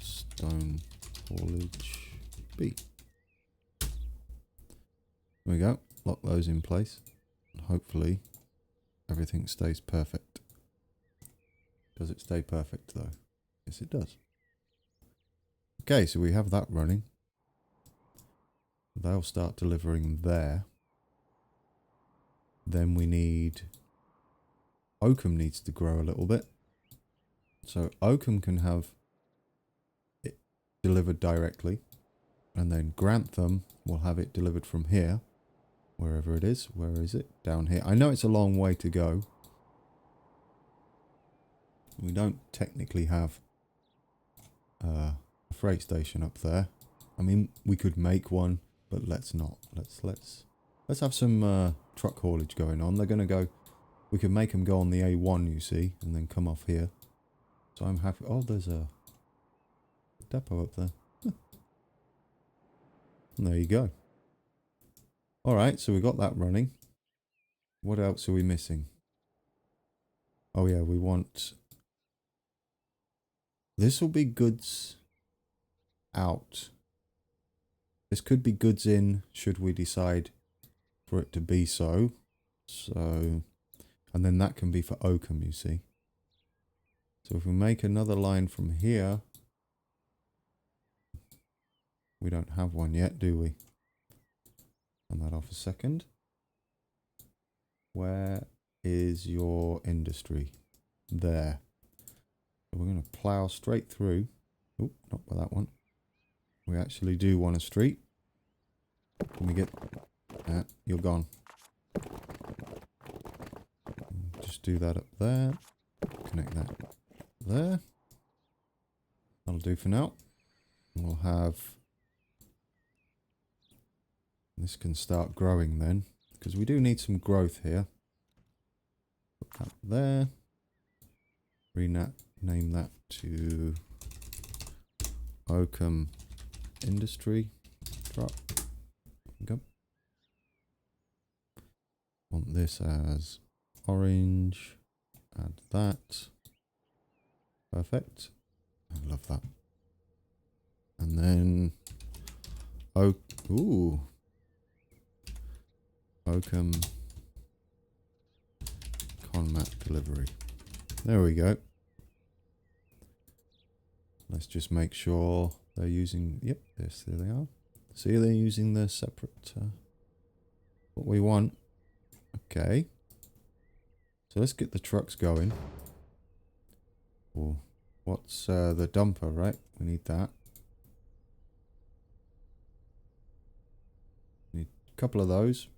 Stone haulage B. There we go. Lock those in place. And hopefully everything stays perfect. Does it stay perfect though? Yes, it does. Okay, so we have that running. They'll start delivering there. Then we need... Oakham needs to grow a little bit. So Oakham can have it delivered directly. And then Grantham will have it delivered from here. Wherever it is. Where is it? Down here. I know it's a long way to go. We don't technically have a freight station up there. I mean, we could make one, but let's not. Let's have some truck haulage going on. They're going to go... We could make them go on the A1, you see, and then come off here. So I'm happy... Oh, there's a depot up there. Huh. And there you go. Alright, so we got that running. What else are we missing? Oh yeah, we want... This will be goods out. This could be goods in, should we decide for it to be so. So... And then that can be for Oakham, you see. So if we make another line from here... We don't have one yet, do we? Turn that off a second. Where is your industry? There. So we're going to plow straight through. Oh, not by that one. We actually do want a street. Can we get... you're gone. Just do that up there. Connect that there. That'll do for now. We'll have... This can start growing then, because we do need some growth here. Put that there. Rename that to Oakham Industry Truck. Go. Want this as orange. Add that. Perfect. I love that. And then ooh, Oakham Conmat delivery. There we go. Let's just make sure they're using, yep, yes, there they are. See, they're using the separate, what we want. Okay. So let's get the trucks going. Oh, what's the dumper, right? We need that. Need a couple of those.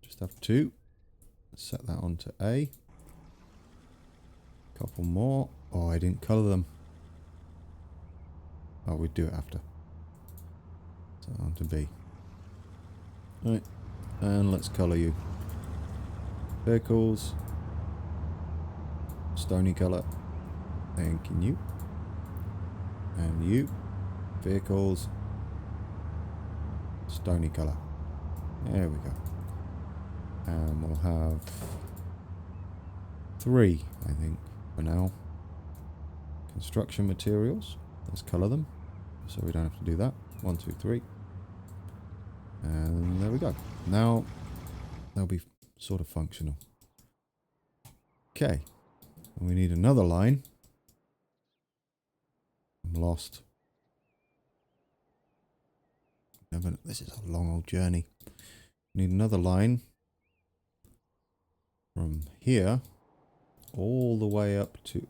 Just have two. Let's set that onto A. Couple more. Oh, I didn't colour them. Oh, we'd do it after. So onto B. Right. And let's colour you. Vehicles. Stony colour. Thank you. And you. Vehicles. Stony colour. There we go. And we'll have 3, I think, for now. Construction materials. Let's colour them, so we don't have to do that. 1, 2, 3. And there we go. Now, they'll be sort of functional. Okay. And we need another line. I'm lost. This is a long old journey. Need another line from here all the way up to...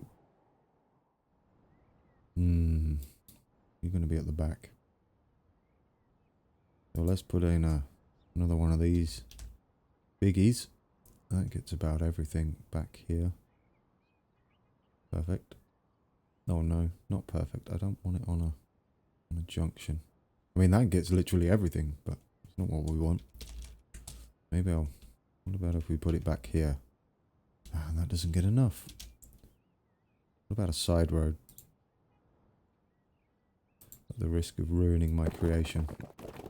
You're going to be at the back. So let's put in another one of these biggies. That gets about everything back here. Perfect. Oh no, not perfect. I don't want it on a junction. I mean, that gets literally everything, but it's not what we want. Maybe what about if we put it back here? Ah, that doesn't get enough. What about a side road? At the risk of ruining my creation.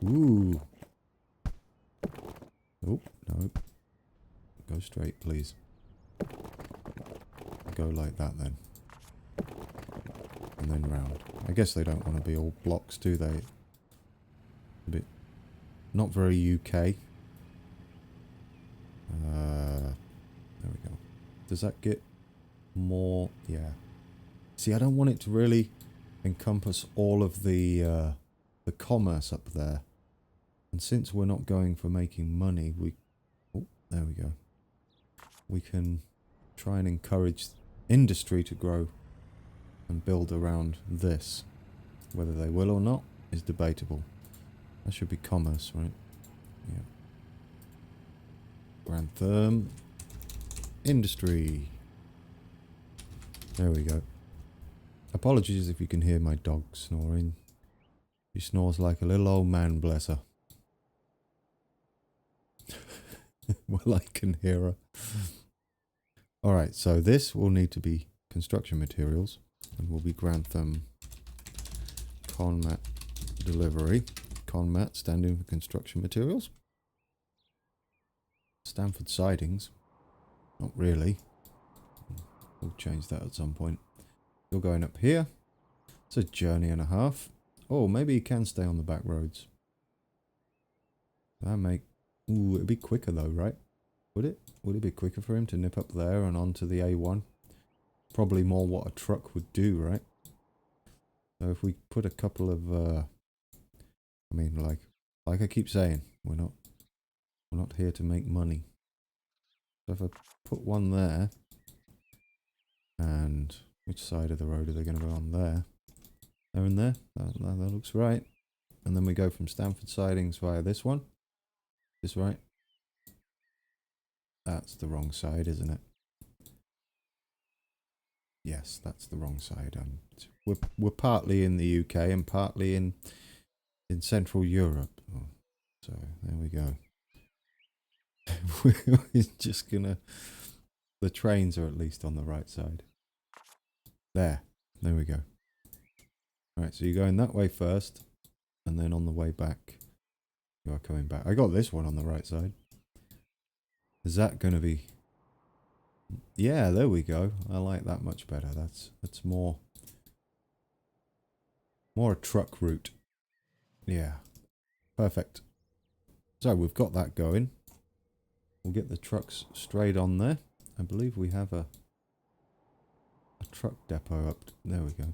Ooh. Oh, no. Go straight, please. Go like that then. And then round. I guess they don't want to be all blocks, do they? A bit... not very UK. There we go. Does that get more? Yeah. See, I don't want it to really encompass all of the commerce up there. And since we're not going for making money, oh, there we go. We can try and encourage industry to grow and build around this. Whether they will or not is debatable. That should be commerce, right? Yeah. GrandT. Industry. There we go. Apologies if you can hear my dog snoring. She snores like a little old man, bless her. Well, I can hear her. Alright, so this will need to be construction materials. And will be GrandT Conmat delivery. Conmat standing for construction materials. Stanford sidings. Not really. We'll change that at some point. You're going up here. It's a journey and a half. Oh, maybe he can stay on the back roads. That make... ooh, it'd be quicker though, right? Would it? Would it be quicker for him to nip up there and onto the A1? Probably more what a truck would do, right? So if we put a couple of... I mean, like I keep saying, we're not here to make money. So if I put one there... and which side of the road are they going to go on there? There and there. That looks right. And then we go from Stanford sidings via this one. This right. That's the wrong side, isn't it? Yes, that's the wrong side. We're partly in the UK and partly in Central Europe. Oh, so there we go. We're just gonna... the trains are at least on the right side. There we go. Alright, so you're going that way first, and then on the way back, you are coming back. I got this one on the right side. Is that going to be... yeah, there we go. I like that much better. That's more More a truck route. Yeah. Perfect. So we've got that going. We'll get the trucks straight on there. I believe we have a truck depot up. There we go.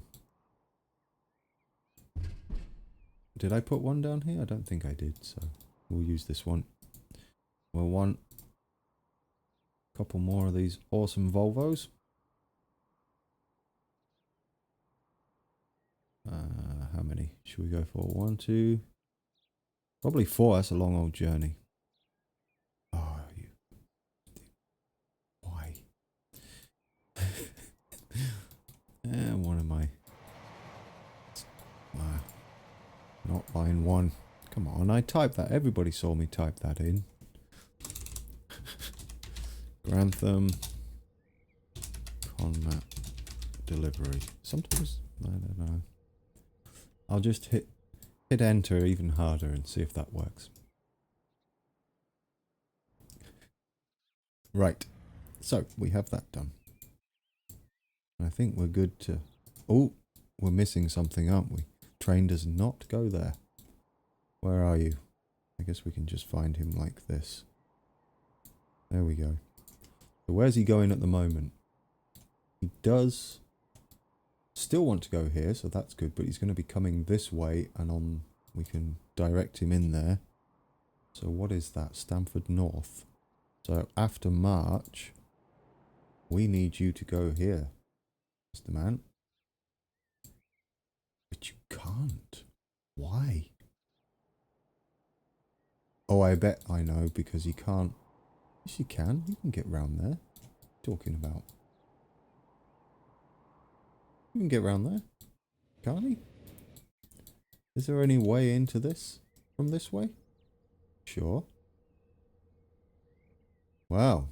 Did I put one down here? I don't think I did, so we'll use this one. We'll want a couple more of these awesome Volvos. How many should we go for? 1, 2, probably 4. That's a long old journey. Oh, you. Why? And one of my. Not line 1. Come on, I typed that. Everybody saw me type that in. Grantham. Conmat. Delivery. Sometimes, I don't know. I'll just hit enter even harder and see if that works. Right. So, we have that done. I think we're good to... Oh, we're missing something, aren't we? Train does not go there. Where are you? I guess we can just find him like this. There we go. So where's he going at the moment? He does still want to go here, so that's good, but he's going to be coming this way, and on we can direct him in there. So what is that? Stamford North. So after March, we need you to go here, Mr. Man. But you can't. Why? Oh, I bet I know, because he can't. Yes, you can. You can get round there. Talking about. You can get round there. Can't he? Is there any way into this from this way? Sure. Wow.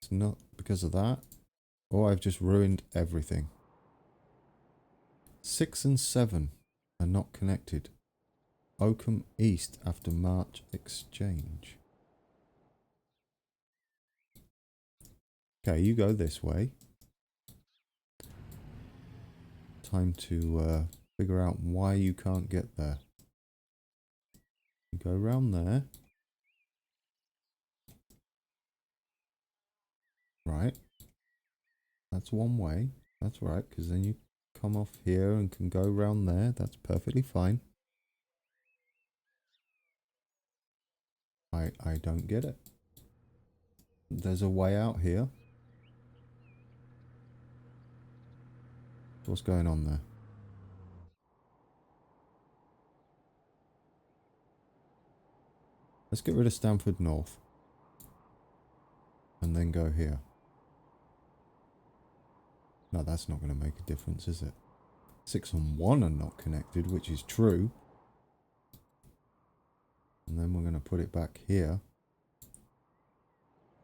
It's not because of that. Oh, I've just ruined everything. 6 and 7 are not connected. Oakham East after March exchange. Okay, you go this way. Time to figure out why you can't get there. You go around there. Right. That's one way. That's right, because then you come off here and can go around there. That's perfectly fine. I don't get it. There's a way out here. What's going on there? Let's get rid of Stamford North. And then go here. No, that's not going to make a difference, is it? 6 and 1 are not connected, which is true. And then we're going to put it back here.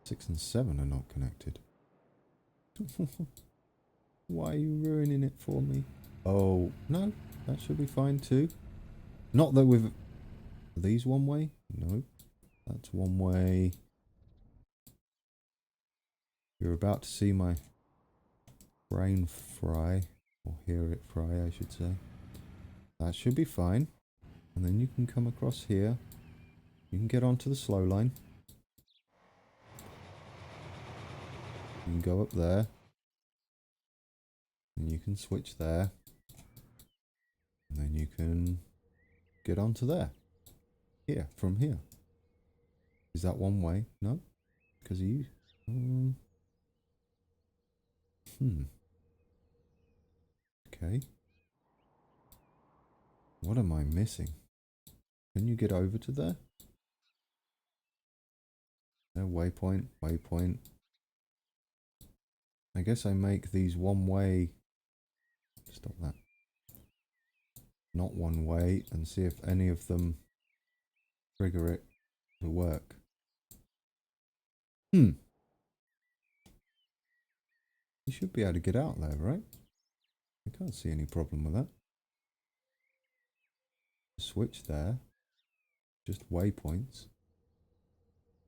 6 and 7 are not connected. Why are you ruining it for me? Oh, no, that should be fine too. Not that we've... Are these one way? No, that's one way. You're about to see my brain fry, or hear it fry, I should say. That should be fine. And then you can come across here. You can get onto the slow line. You can go up there. And you can switch there. And then you can get onto there. Here, from here. Is that one way? No? Because of you? Okay. What am I missing? Can you get over to there? No, waypoint, waypoint. I guess I make these one way. Stop that. Not one way, and see if any of them trigger it to work. You should be able to get out there, right? I can't see any problem with that. Switch there. Just waypoints.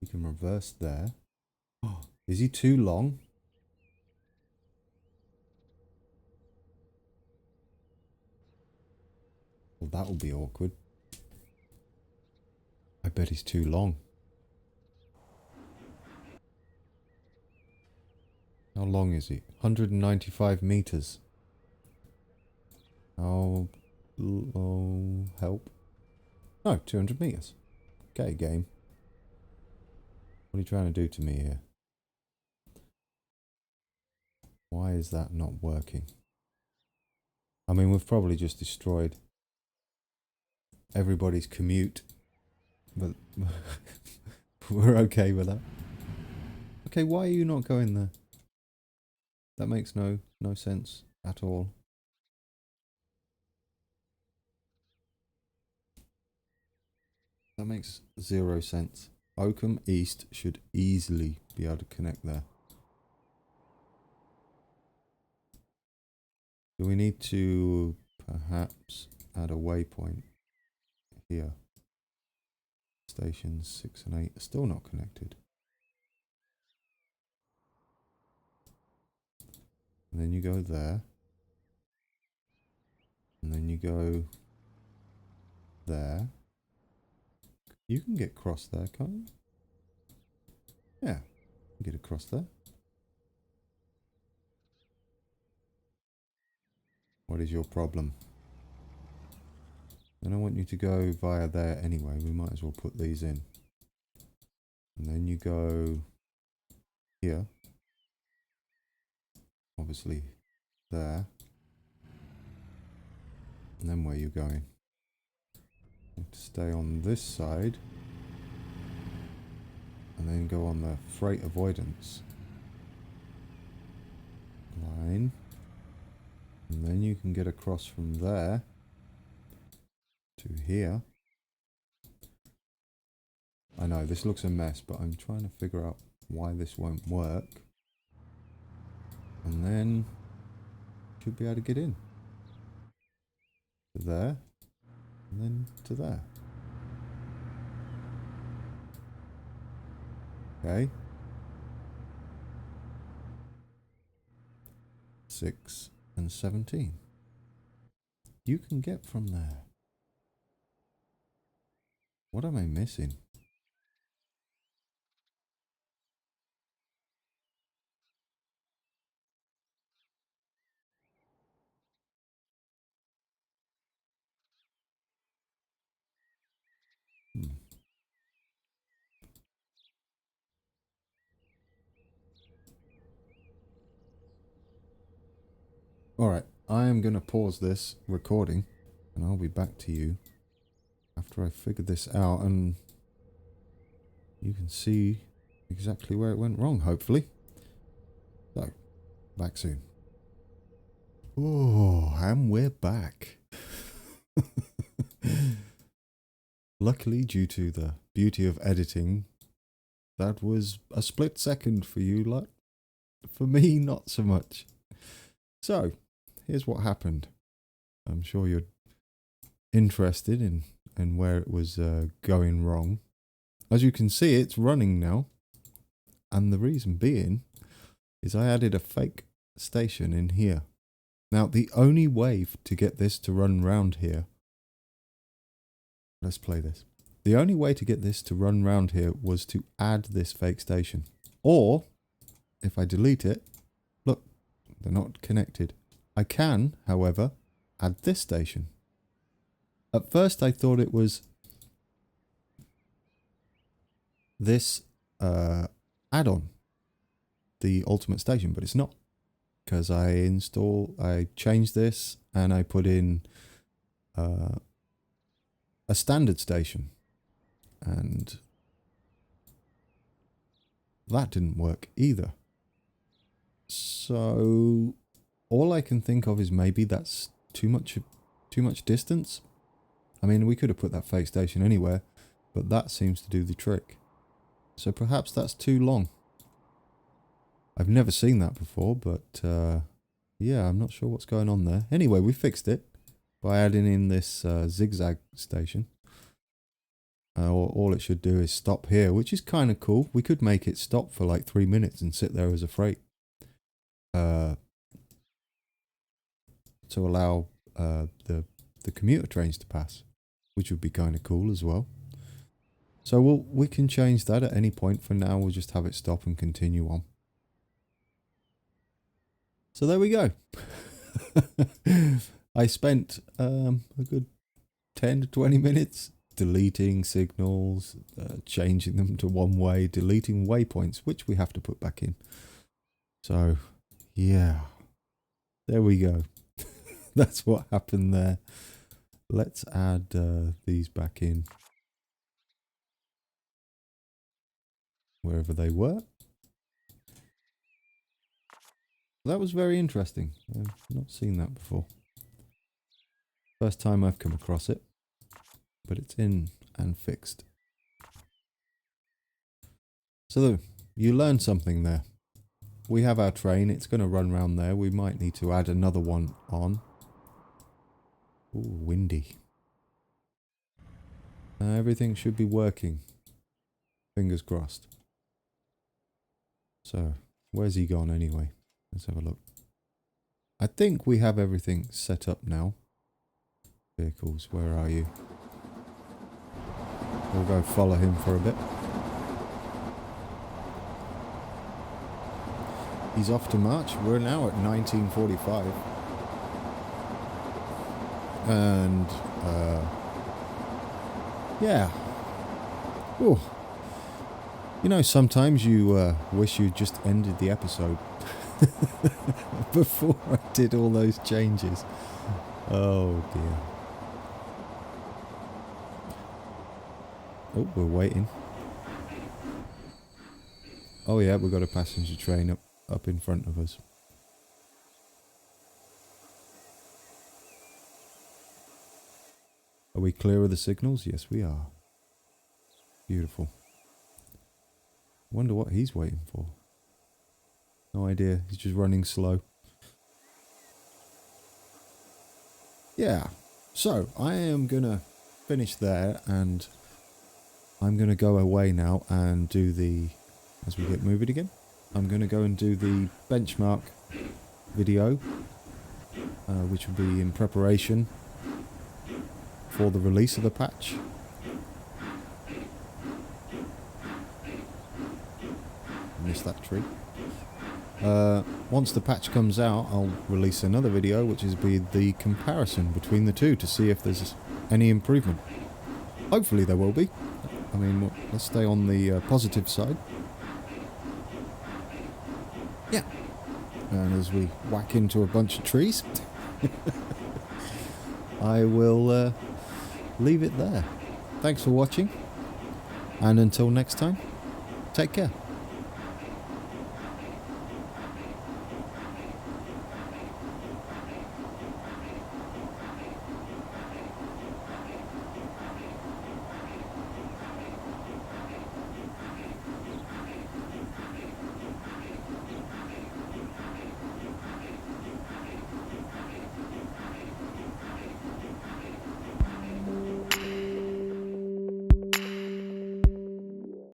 You can reverse there. Oh, is he too long? that will be awkward. I bet he's too long. How long is he? 195 meters. Oh, help. No, 200 meters. Okay, game. What are you trying to do to me here? Why is that not working? I mean, we've probably just destroyed everybody's commute, but we're okay with that. Okay, why are you not going there? That makes no sense at all. That makes 0 sense. Oakham East should easily be able to connect there. Do we need to perhaps add a waypoint here? Stations 6 and 8 are still not connected. And then you go there. And then you go there. You can get across there, can't you? Yeah, you can get across there. What is your problem? Then I want you to go via there anyway. We might as well put these in. And then you go here. Obviously there. And then where are you going? You have to stay on this side. And then go on the freight avoidance line. And then you can get across from there to here. I know this looks a mess, but I'm trying to figure out why this won't work. And then should be able to get in. To there. And then to there. Okay. 6 and 17. You can get from there. What am I missing? Alright, I am going to pause this recording and I'll be back to you after I figure this out and you can see exactly where it went wrong, hopefully. So, back soon. Oh, and we're back. Luckily, due to the beauty of editing, that was a split second for you lot. For me, not so much. So, here's what happened. I'm sure you're interested in where it was going wrong. As you can see, it's running now. And the reason being is I added a fake station in here. Now, the only way to get this to run round here, let's play this. The only way to get this to run round here was to add this fake station. Or, if I delete it, look, they're not connected. I can, however, add this station. At first I thought it was this add-on, the ultimate station, but it's not. Because I changed this and I put in a standard station. And that didn't work either. So all I can think of is maybe that's too much distance. I mean, we could have put that fake station anywhere, but that seems to do the trick. So perhaps that's too long. I've never seen that before, but yeah, I'm not sure what's going on there. Anyway, we fixed it by adding in this zigzag station. All it should do is stop here, which is kind of cool. We could make it stop for like 3 minutes and sit there as a freight. To allow the the commuter trains to pass, which would be kind of cool as well. So we can change that at any point. For now, we'll just have it stop and continue on. So there we go. I spent a good 10 to 20 minutes deleting signals, changing them to one way, deleting waypoints, which we have to put back in. So, yeah, there we go. That's what happened there. Let's add these back in wherever they were. That was very interesting. I've not seen that before. First time I've come across it, but it's in and fixed. So you learned something there. We have our train. It's going to run around there. We might need to add another one on. Ooh, windy. Everything should be working. Fingers crossed. So, where's he gone anyway? Let's have a look. I think we have everything set up now. Vehicles, where are you? We'll go follow him for a bit. He's off to march. We're now at 1945. And, yeah. Ooh. You know, sometimes you wish you just ended the episode before I did all those changes. Oh, dear. Oh, we're waiting. Oh, yeah, we've got a passenger train up in front of us. Are we clear of the signals? Yes, we are. Beautiful. Wonder what he's waiting for. No idea. He's just running slow. Yeah. So, I am going to finish there, and I'm going to go away now and do the... As we get moving again, I'm going to go and do the benchmark video, which will be in preparation for the release of the patch. Missed that tree. Once the patch comes out, I'll release another video, which is be the comparison between the two to see if there's any improvement. Hopefully there will be. I mean, let's stay on the positive side. Yeah. And as we whack into a bunch of trees, I will leave it there. Thanks for watching, and until next time, take care.